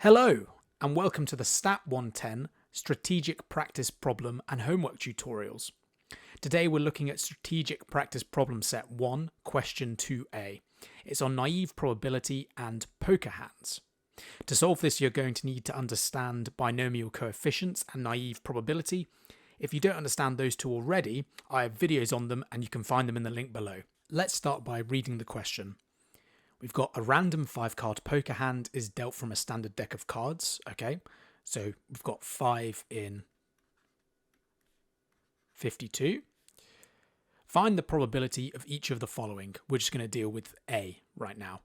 Hello, and welcome to the Stat 110 Strategic Practice Problem and Homework Tutorials. Today we're looking at Strategic Practice Problem Set 1, Question 2a. It's on naive probability and poker hands. To solve this, you're going to need to understand binomial coefficients and naive probability. If you don't understand those two already, I have videos on them and you can find them in the link below. Let's start by reading the question. We've got a random 5-card poker hand is dealt from a standard deck of cards. Okay, so we've got 5 in 52. Find the probability of each of the following. We're just going to deal with A right now.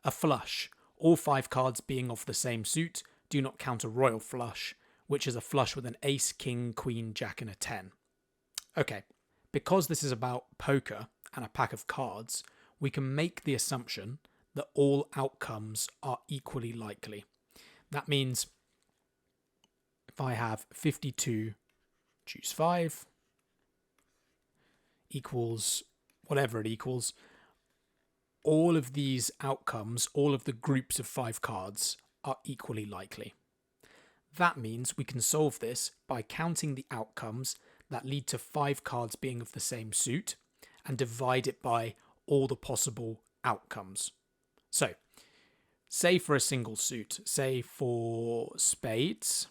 A flush. All 5 cards being of the same suit do not count a royal flush, which is a flush with an ace, king, queen, jack, and a 10. Okay, because this is about poker and a pack of cards, we can make the assumption that all outcomes are equally likely. That means if I have 52 choose 5 equals whatever it equals, all of these outcomes, all of the groups of 5 cards are equally likely. That means we can solve this by counting the outcomes that lead to 5 cards being of the same suit and divide it by all the possible outcomes. So, say for a single suit, say for spades,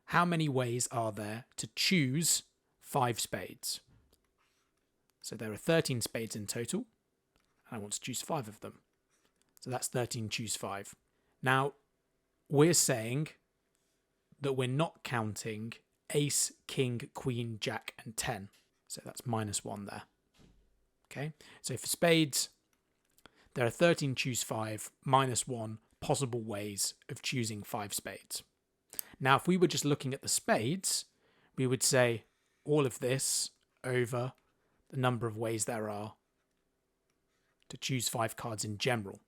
how many ways are there to choose 5 spades? So there are 13 spades in total, and I want to choose 5 of them. So that's 13 choose 5. Now, we're saying that we're not counting ace, king, queen, jack, and 10. So that's -1 there. Okay, so for spades, there are 13 choose 5, -1 possible ways of choosing 5 spades. Now, if we were just looking at the spades, we would say all of this over the number of ways there are to choose 5 cards in general.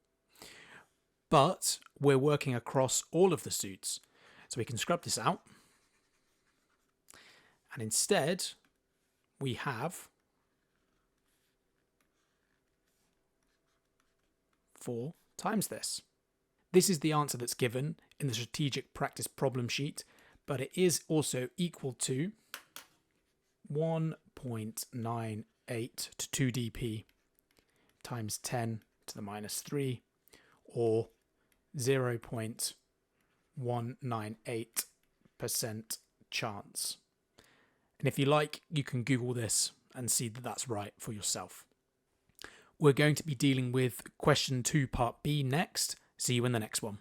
But we're working across all of the suits, so we can scrub this out. And instead, we have 4 times this. This is the answer that's given in the strategic practice problem sheet, but it is also equal to 1.98 to 2 dp times 10 to the -3, or 0.198% chance. And if you like, you can Google this and see that that's right for yourself. We're going to be dealing with question 2 part B next. See you in the next one.